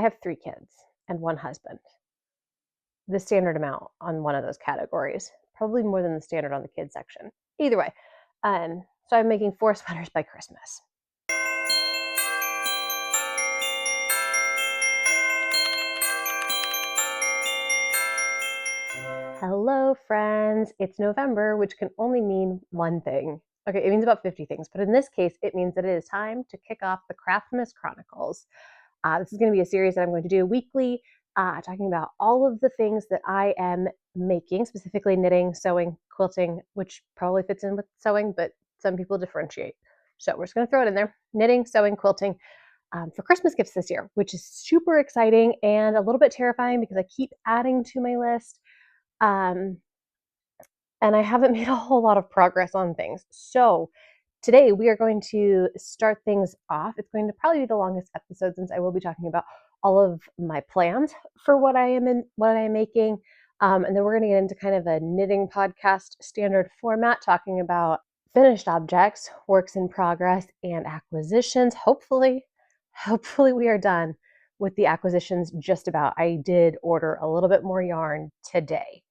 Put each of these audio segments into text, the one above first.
have 3 kids and 1 husband. The standard amount on one of those categories, probably more than the standard on the kids section. Either way, so I'm making 4 sweaters by Christmas. Hello, friends. It's November, which can only mean one thing. Okay, it means about 50 things, but in this case, it means that it is time to kick off the Craftmas Chronicles. This is going to be a series that I'm going to do weekly, talking about all of the things that I am making, specifically knitting, sewing, quilting, which probably fits in with sewing, but some people differentiate. So we're just going to throw it in there. Knitting, sewing, quilting for Christmas gifts this year, which is super exciting and a little bit terrifying because I keep adding to my list. And I haven't made a whole lot of progress on things. So today we are going to start things off. It's going to probably be the longest episode since I will be talking about all of my plans for what I am making. And then we're going to get into kind of a knitting podcast standard format, talking about finished objects, works in progress, and acquisitions. Hopefully we are done with the acquisitions just about. I did order a little bit more yarn today.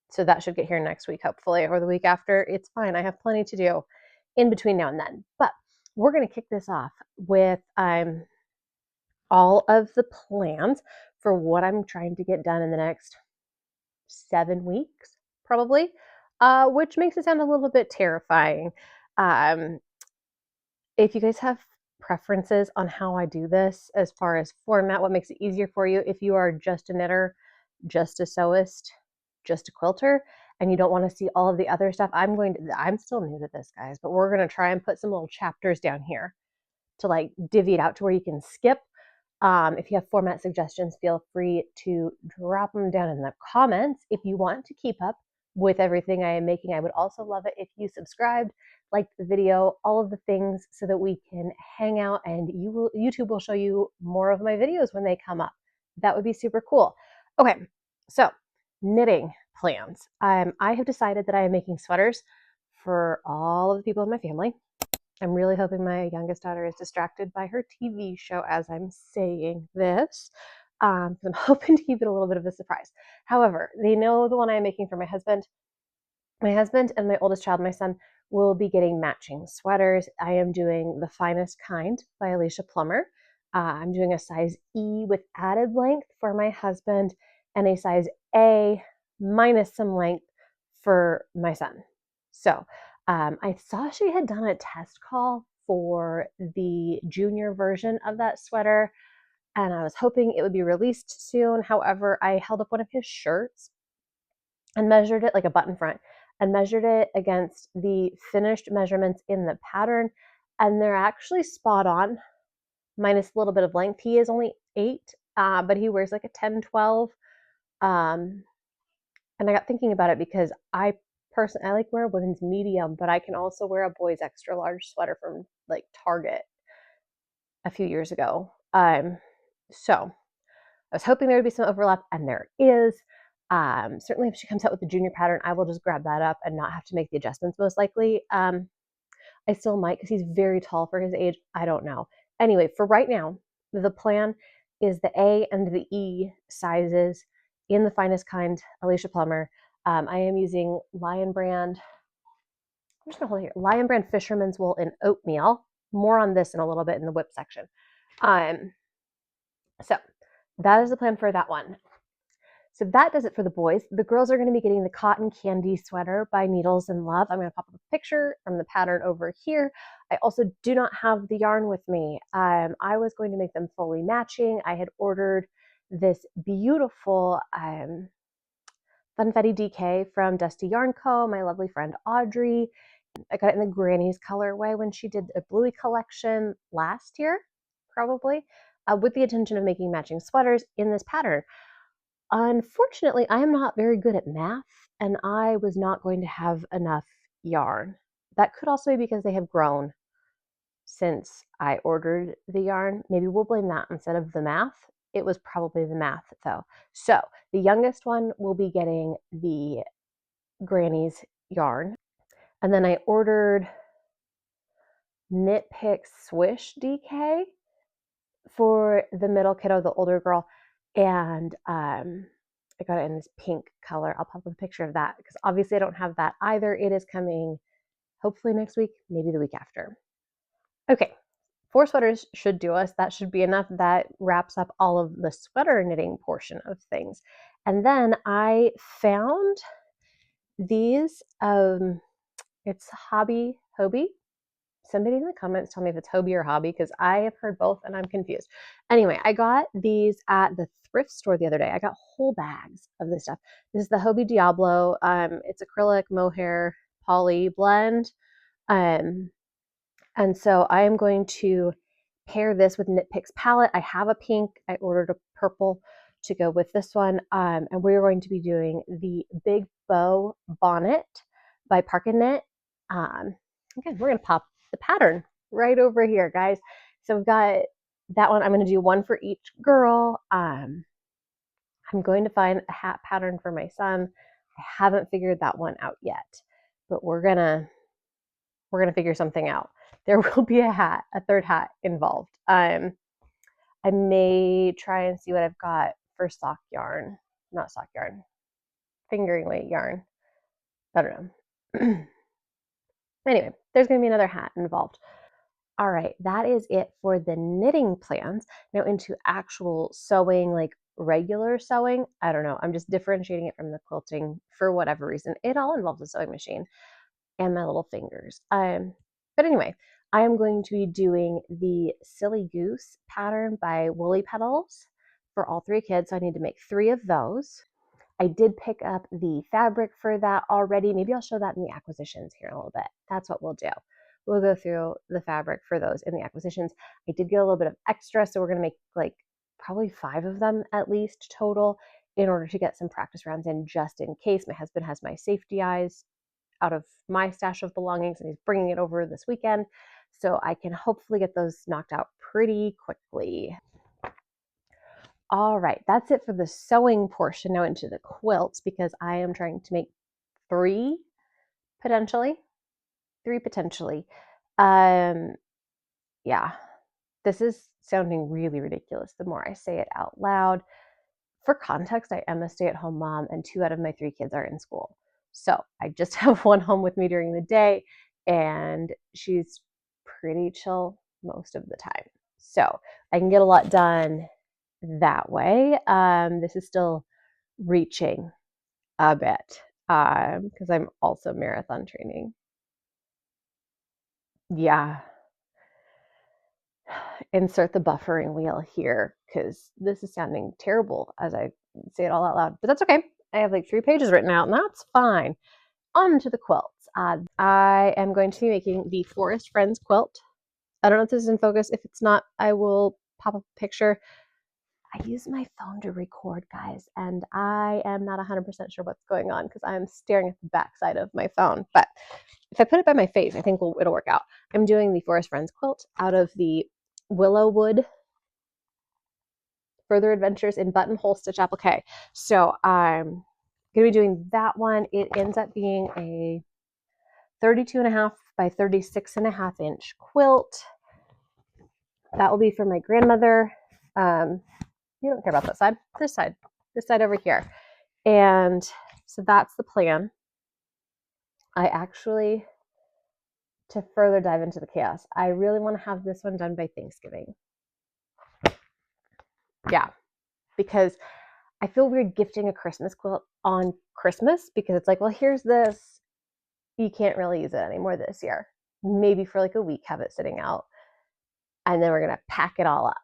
So that should get here next week, hopefully, or the week after. It's fine. I have plenty to do in between now and then. But we're going to kick this off with all of the plans for what I'm trying to get done in the next 7 weeks, probably, which makes it sound a little bit terrifying. If you guys have preferences on how I do this as far as format, what makes it easier for you, if you are just a knitter, just a sewist, just a quilter, and you don't want to see all of the other stuff, I'm still new to this, guys, but we're going to try and put some little chapters down here to like divvy it out to where you can skip. If you have format suggestions, feel free to drop them down in the comments. If you want to keep up with everything I am making, I would also love it if you subscribed, liked the video, all of the things, so that we can hang out and YouTube will show you more of my videos when they come up. That would be super cool. Okay, so knitting plans. I have decided that I am making sweaters for all of the people in my family. I'm really hoping my youngest daughter is distracted by her TV show as I'm saying this. I'm hoping to keep it a little bit of a surprise. However, they know the one I'm making for my husband. My husband and my oldest child, my son, will be getting matching sweaters. I am doing The Finest Kind by Alicia Plummer. I'm doing a size E with added length for my husband and a size A minus some length for my son. So I saw she had done a test call for the junior version of that sweater, and I was hoping it would be released soon. However, I held up one of his shirts and measured it, like a button front, and measured it against the finished measurements in the pattern, and they're actually spot on, minus a little bit of length. He is only 8, but he wears like a 10, 12. And I got thinking about it because I like wear a women's medium, but I can also wear a boy's extra large sweater from like Target a few years ago. So I was hoping there would be some overlap, and there is. Certainly if she comes out with the junior pattern, I will just grab that up and not have to make the adjustments most likely. I still might because he's very tall for his age. I don't know. Anyway, for right now, the plan is the A and the E sizes in The Finest Kind, Alicia Plummer. I am using Lion Brand. I'm just gonna hold it here. Lion Brand Fisherman's Wool in Oatmeal. More on this in a little bit in the whip section. So that is the plan for that one. So that does it for the boys. The girls are going to be getting the Cotton Candy sweater by Needles and Love. I'm going to pop up a picture from the pattern over here. I also do not have the yarn with me. I was going to make them fully matching. I had ordered this beautiful Funfetti DK from Dusty Yarn Co., my lovely friend Audrey. I got it in the Granny's colorway when she did a Bluey collection last year, probably, with the intention of making matching sweaters in this pattern. Unfortunately, I am not very good at math, and I was not going to have enough yarn. That could also be because they have grown since I ordered the yarn. Maybe we'll blame that instead of the math. It was probably the math, though. So the youngest one will be getting the Granny's yarn. And then I ordered Knit Pick Swish DK for the middle kiddo, the older girl, and I got it in this pink color. I'll pop up a picture of that because obviously I don't have that either. It is coming hopefully next week, maybe the week after. Okay, 4 sweaters should do us. That should be enough. That wraps up all of the sweater knitting portion of things. And then I found these, it's Hobby Hobie. Somebody in the comments tell me if it's Hobie or Hobby because I have heard both and I'm confused. Anyway, I got these at the thrift store the other day. I got whole bags of this stuff. This is the Hobie Diablo. It's acrylic, mohair, poly blend. And so I am going to pair this with Knit Picks palette. I have a pink. I ordered a purple to go with this one. And we're going to be doing the Big Bow Bonnet by Park and Knit. Again, we're going to pop the pattern right over here, guys. So we've got that one. I'm going to do one for each girl. I'm going to find a hat pattern for my son. I haven't figured that one out yet, but we're gonna figure something out. There will be a third hat involved. I may try and see what I've got for fingering weight yarn. I don't know. Anyway, there's going to be another hat involved. All right, that is it for the knitting plans. Now into actual sewing, like regular sewing. I don't know. I'm just differentiating it from the quilting for whatever reason. It all involves a sewing machine and my little fingers. But anyway, I am going to be doing the Silly Goose pattern by Woolly Petals for all 3 kids. So I need to make 3 of those. I did pick up the fabric for that already. Maybe I'll show that in the acquisitions here in a little bit. That's what we'll do. We'll go through the fabric for those in the acquisitions. I did get a little bit of extra, so we're going to make like probably 5 of them at least total in order to get some practice rounds in just in case. My husband has my safety eyes out of my stash of belongings and he's bringing it over this weekend. So I can hopefully get those knocked out pretty quickly. All right, that's it for the sewing portion. Now into the quilts because I am trying to make 3 potentially. Yeah, this is sounding really ridiculous the more I say it out loud. For context, I am a stay-at-home mom and 2 out of my 3 kids are in school. So I just have one home with me during the day and she's pretty chill most of the time. So I can get a lot done that way. This is still reaching a bit because I'm also marathon training. Yeah. Insert the buffering wheel here because this is sounding terrible as I say it all out loud, but that's okay. I have like 3 pages written out and that's fine. On to the quilts. I am going to be making the Forest Friends quilt. I don't know if this is in focus. If it's not, I will pop up a picture. I use my phone to record, guys, and I am not 100% sure what's going on because I'm staring at the backside of my phone. But if I put it by my face, I think it'll work out. I'm doing the Forest Friends quilt out of the Willow Wood Further Adventures in Buttonhole Stitch Applique. So I'm going to be doing that one. It ends up being a 32.5 by 36.5 inch quilt. That will be for my grandmother. You don't care about that side. This side over here. And so that's the plan. I actually, to further dive into the chaos, I really want to have this one done by Thanksgiving. Yeah, because I feel weird gifting a Christmas quilt on Christmas because it's like, well, here's this. You can't really use it anymore this year. Maybe for like a week, have it sitting out. And then we're going to pack it all up.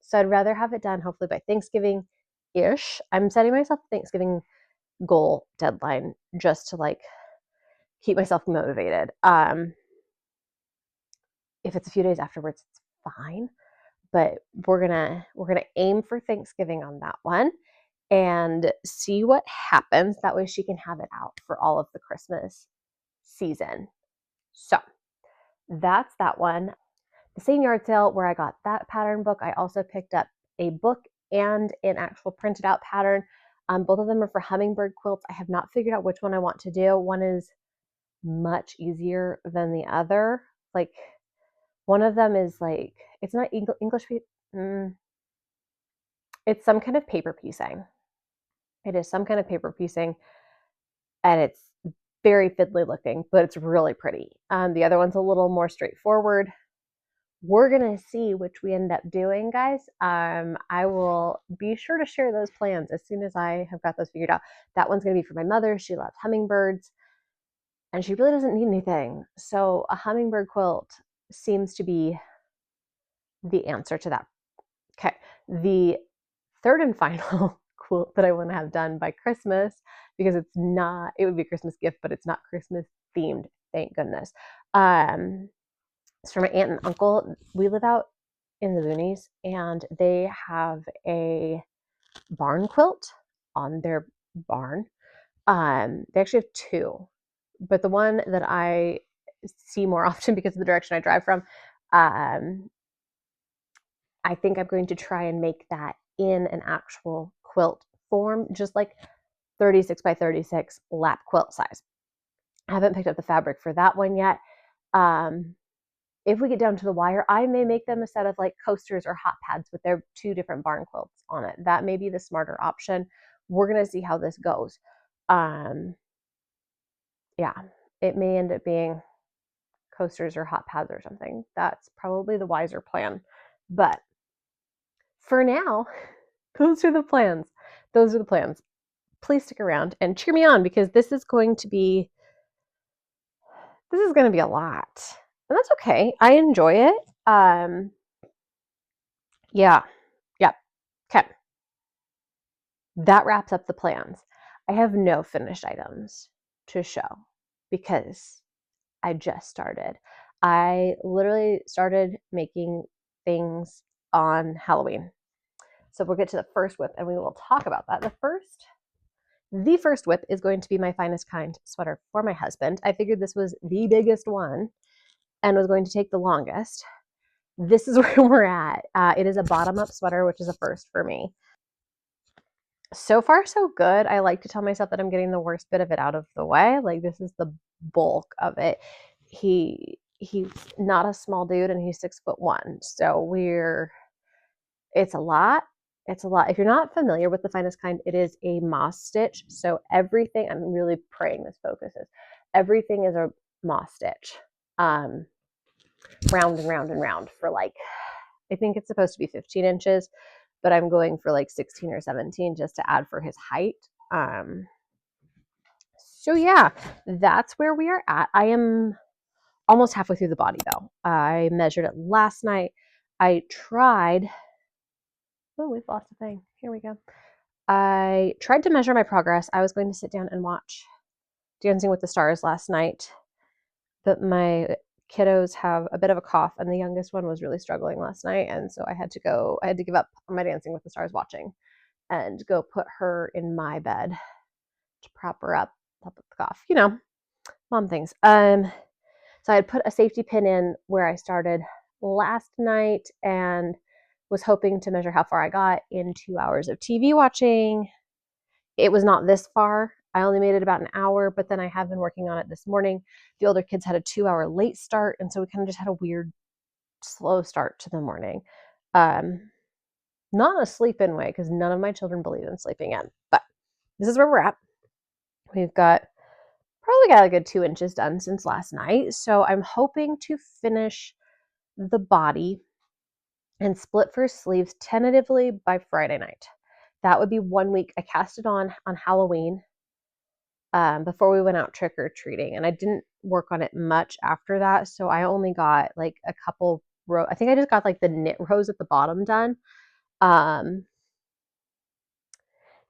So I'd rather have it done hopefully by Thanksgiving-ish. I'm setting myself a Thanksgiving goal deadline just to like keep myself motivated. If it's a few days afterwards, it's fine. But we're gonna aim for Thanksgiving on that one and see what happens. That way she can have it out for all of the Christmas season. So that's that one. The same yard sale where I got that pattern book, I also picked up a book and an actual printed out pattern. Both of them are for hummingbird quilts. I have not figured out which one I want to do. One is much easier than the other. Like One of them is like, it's not English, it's some kind of paper piecing. It is some kind of paper piecing, and it's very fiddly looking, but it's really pretty. The other one's a little more straightforward. We're gonna see which we end up doing, guys. I will be sure to share those plans as soon as I have got those figured out. That one's gonna be for my mother. She loves hummingbirds, and she really doesn't need anything. So a hummingbird quilt seems to be the answer to that. Okay, the third and final quilt that I want to have done by Christmas, because it would be a Christmas gift, but it's not Christmas themed, thank goodness. It's for my aunt and uncle. We live out in the boonies, and they have a barn quilt on their barn. They actually have two, but the one that I see more often because of the direction I drive from, I think I'm going to try and make that in an actual quilt form, just like 36 by 36 lap quilt size. I haven't picked up the fabric for that one yet. If we get down to the wire, I may make them a set of like coasters or hot pads with their two different barn quilts on it. That may be the smarter option. We're going to see how this goes. Yeah, it may end up being coasters or hot pads or something. That's probably the wiser plan. But for now, those are the plans. Those are the plans. Please stick around and cheer me on, because this is going to be a lot. And that's okay. I enjoy it. Yeah. Okay. That wraps up the plans. I have no finished items to show because I just started. I literally started making things on Halloween. So we'll get to the first whip and we will talk about that. The first whip is going to be my Finest Kind sweater for my husband. I figured this was the biggest one and was going to take the longest. This is where we're at. It is a bottom-up sweater, which is a first for me. So far, so good. I like to tell myself that I'm getting the worst bit of it out of the way. Like, this is the bulk of it. He's not a small dude, and he's 6'1". So it's a lot. It's a lot. If you're not familiar with the Finest Kind, it is a moss stitch. So everything, I'm really praying this focuses. Everything is a moss stitch. Round and round and round for like, I think it's supposed to be 15 inches, but I'm going for like 16 or 17 just to add for his height. So yeah, that's where we are at. I am almost halfway through the body though. I measured it last night. I tried, oh, we've lost a thing. Here we go. I tried to measure my progress. I was going to sit down and watch Dancing with the Stars last night, but my kiddos have a bit of a cough, and the youngest one was really struggling last night, and so I had to give up on my Dancing with the Stars watching and go put her in my bed to prop her up with the cough. You know, mom things. So I had put a safety pin in where I started last night and was hoping to measure how far I got in 2 hours of TV watching. It was not this far. I only made it about an hour, but then I have been working on it this morning. The older kids had a 2-hour late start, and so we kind of just had a weird, slow start to the morning. Not a sleep-in way, because none of my children believe in sleeping in, but this is where we're at. We've probably got a good 2 inches done since last night, so I'm hoping to finish the body and split for sleeves tentatively by Friday night. That would be 1 week. I cast it on Halloween. Before we went out trick-or-treating, and I didn't work on it much after that, so I only got like a couple rows. I think I just got like the knit rows at the bottom done.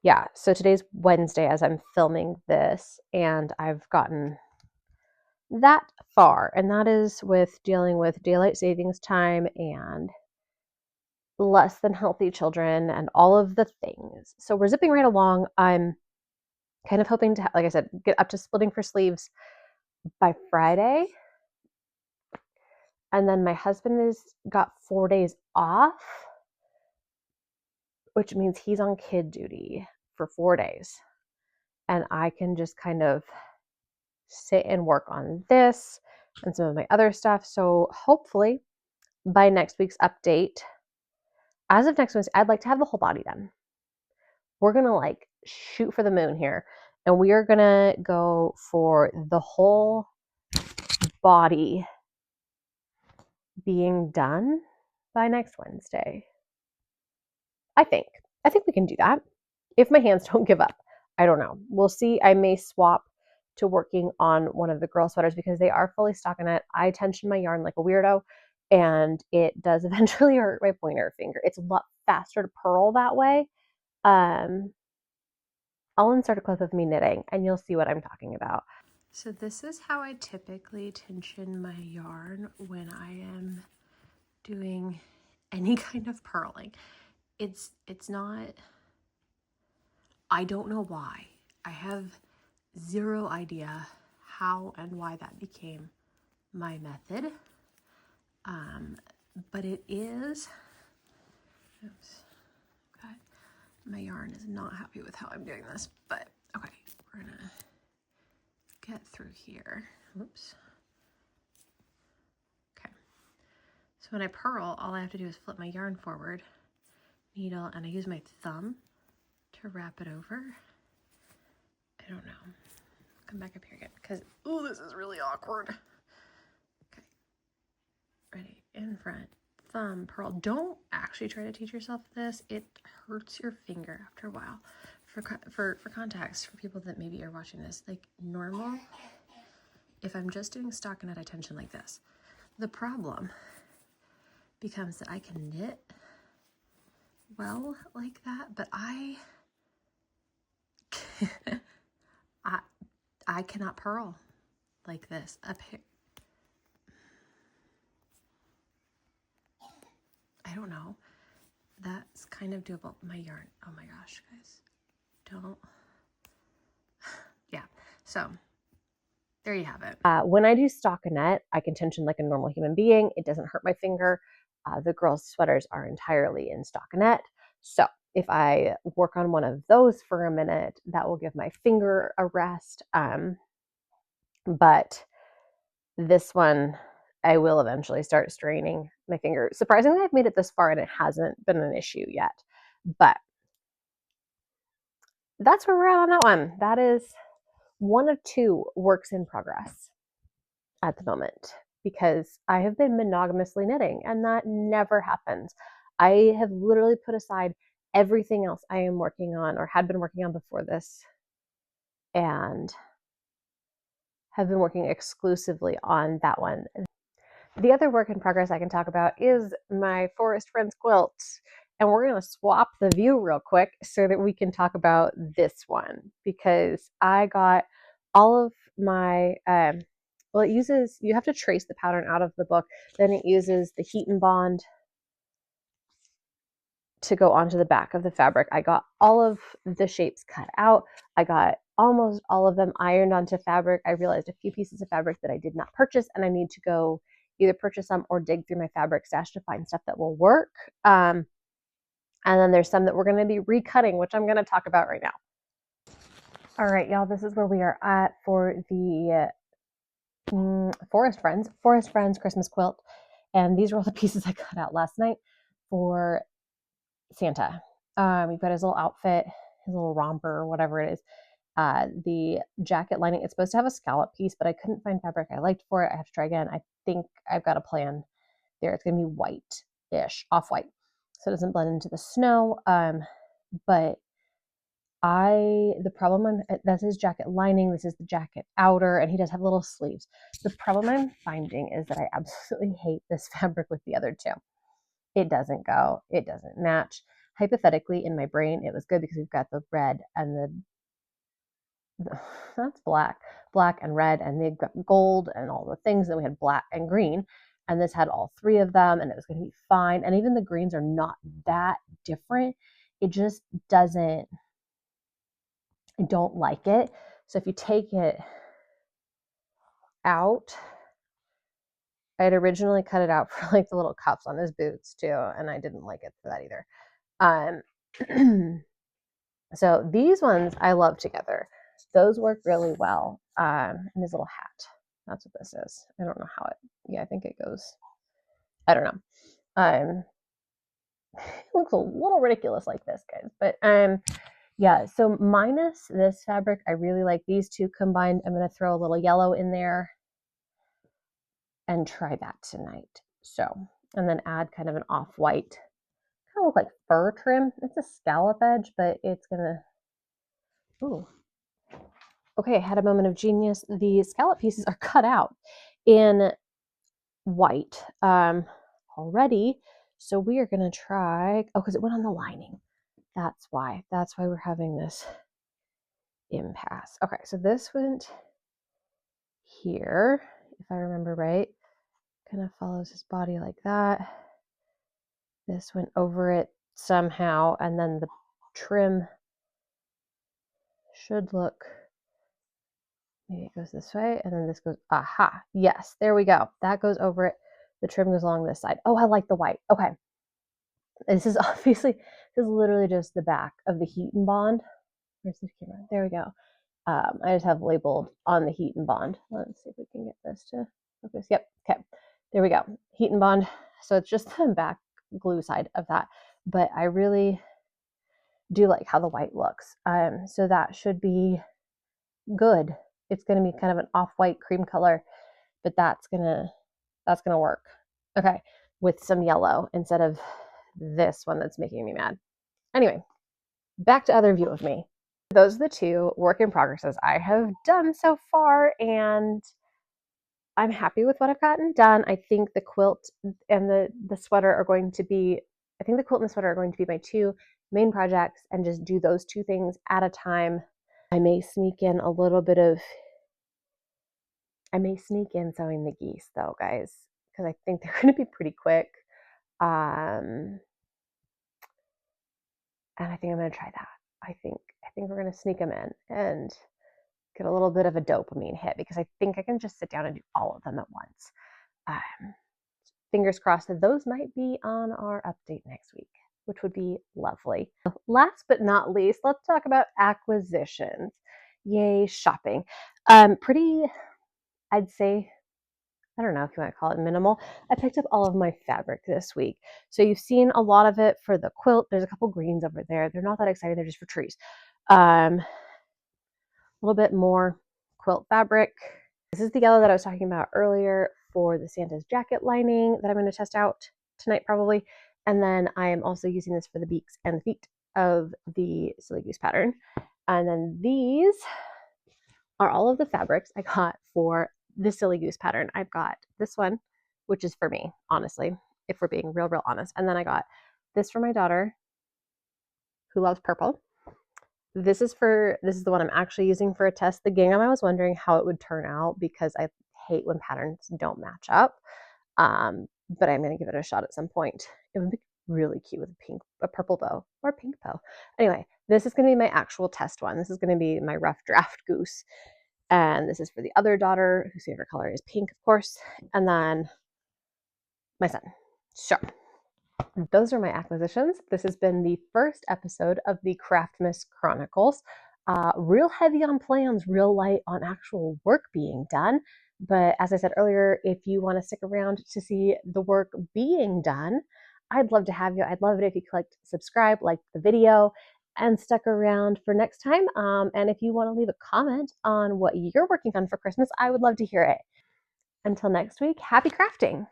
Yeah, so today's Wednesday as I'm filming this, and I've gotten that far, and that is with dealing with daylight savings time and less than healthy children and all of the things. So we're zipping right along. I'm kind of hoping to, like I said, get up to splitting for sleeves by Friday. And then my husband has got 4 days off, which means he's on kid duty for 4 days. And I can just kind of sit and work on this and some of my other stuff. So hopefully by next week's update, as of next Wednesday, I'd like to have the whole body done. We're going to like shoot for the moon here, and we are going to go for the whole body being done by next Wednesday. I think we can do that if my hands don't give up. I don't know. We'll see. I may swap to working on one of the girl sweaters because they are fully stockinette. I tension my yarn like a weirdo, and it does eventually hurt my pointer finger. It's a lot faster to purl that way. I'll insert a clip of me knitting and you'll see what I'm talking about. So this is how I typically tension my yarn when I am doing any kind of purling. It's not, I don't know why. I have zero idea how and why that became my method. But it is, oops, God, my yarn is not happy with how I'm doing this, but okay, we're gonna get through here. Oops. Okay. So when I purl, all I have to do is flip my yarn forward, needle, and I use my thumb to wrap it over. I don't know. Come back up here again because, oh, this is really awkward. Okay. Ready, in front, thumb, purl. Don't actually try to teach yourself this. It hurts your finger after a while. For context, for people that maybe are watching this, like normal, if I'm just doing stockinette, I tension like this. The problem becomes that I can knit well like that, but I cannot purl like this up here. I don't know. That's kind of doable. My yarn. Oh my gosh, guys. Don't. Yeah. So there you have it. When I do stockinette, I can tension like a normal human being. It doesn't hurt my finger. The girls' sweaters are entirely in stockinette. So if I work on one of those for a minute, that will give my finger a rest. But this one, I will eventually start straining my finger. Surprisingly, I've made it this far and it hasn't been an issue yet. But that's where we're at on that one. That is one of two works in progress at the moment because I have been monogamously knitting and that never happens. I have literally put aside everything else I am working on or had been working on before this and have been working exclusively on that one. The other work in progress I can talk about is my Forest Friends quilt. And we're going to swap the view real quick so that we can talk about this one because I got all of my, well, it uses, you have to trace the pattern out of the book. Then it uses the heat and bond to go onto the back of the fabric. I got all of the shapes cut out. I got almost all of them ironed onto fabric. I realized a few pieces of fabric that I did not purchase and I need to go either purchase some or dig through my fabric stash to find stuff that will work. And then there's some that we're going to be recutting, which I'm going to talk about right now. All right, y'all, this is where we are at for the Forest Friends Christmas quilt. And these are all the pieces I cut out last night for Santa. We've got his little outfit, his little romper, or whatever it is. The jacket lining, it's supposed to have a scallop piece, but I couldn't find fabric I liked for it. I have to try again. I think I've got a plan there. It's going to be white-ish, off-white, so it doesn't blend into the snow. But the problem, that's his jacket lining. This is the jacket outer, and he does have little sleeves. The problem I'm finding is that I absolutely hate this fabric with the other two. It doesn't go. It doesn't match. Hypothetically, in my brain, it was good because we've got the red and that's black and red, and they've got gold and all the things. Then we had black and green, and this had all three of them, and it was going to be fine. And even the greens are not that different. It just doesn't, I don't like it. So if you take it out, I had originally cut it out for like the little cuffs on his boots too, and I didn't like it for that either. So these ones I love together. Those work really well. And his little hat. That's what this is. I don't know how it, yeah, I think it goes I don't know. It looks a little ridiculous like this, guys. But yeah, so minus this fabric, I really like these two combined. I'm going to throw a little yellow in there and try that tonight. So, and then add kind of an off-white, kind of look like fur trim. It's a scallop edge, but it's going to, ooh. Okay, I had a moment of genius. The scallop pieces are cut out in white already. So we are going to try, oh, because it went on the lining. That's why we're having this impasse. Okay, so this went here, if I remember right. Kind of follows his body like that. This went over it somehow, and then the trim should look, maybe it goes this way, and then this goes, aha, yes, there we go. That goes over it. The trim goes along this side. Oh, I like the white. Okay. This is obviously, this is literally just the back of the heat and bond. Where's the camera? There we go. I just have labeled on the heat and bond. Let's see if we can get this to focus. Yep. Okay. There we go. Heat and bond. So it's just the back glue side of that. But I really do like how the white looks. So that should be good. It's going to be kind of an off-white cream color, but that's gonna work. Okay, with some yellow instead of this one that's making me mad. Anyway, back to other view of me. Those are the two work in progresses I have done so far, and I'm happy with what I've gotten done. I think the quilt and the sweater are going to be, I think the quilt and the sweater are going to be my two main projects, and just do those two things at a time. I may sneak in a little bit of, I may sneak in sewing the geese though, guys, because I think they're going to be pretty quick. And I think I'm going to try that. I think we're going to sneak them in and get a little bit of a dopamine hit, because I think I can just sit down and do all of them at once. Fingers crossed that those might be on our update next week, which would be lovely. Last but not least, let's talk about acquisitions. Yay, shopping. Pretty, I'd say, I don't know if you want to call it minimal. I picked up all of my fabric this week. So you've seen a lot of it for the quilt. There's a couple greens over there. They're not that exciting. They're just for trees. A little bit more quilt fabric. This is the yellow that I was talking about earlier for the Santa's jacket lining that I'm going to test out tonight probably. And then I am also using this for the beaks and the feet of the Silly Goose pattern. And then these are all of the fabrics I got for the Silly Goose pattern. I've got this one, which is for me, honestly, if we're being real honest. And then I got this for my daughter, who loves purple. This is the one I'm actually using for a test. The gingham, I was wondering how it would turn out, because I hate when patterns don't match up. But I'm going to give it a shot at some point. It would be really cute with a purple bow or a pink bow. Anyway, this is going to be my actual test one. This is going to be my rough draft goose. And this is for the other daughter, whose favorite color is pink, of course. And then my son. So those are my acquisitions. This has been the first episode of the Craftmas Chronicles. Real heavy on plans, real light on actual work being done. But as I said earlier, if you want to stick around to see the work being done, I'd love to have you. I'd love it if you clicked subscribe, liked the video, and stuck around for next time. And if you want to leave a comment on what you're working on for Christmas, I would love to hear it. Until next week, happy crafting!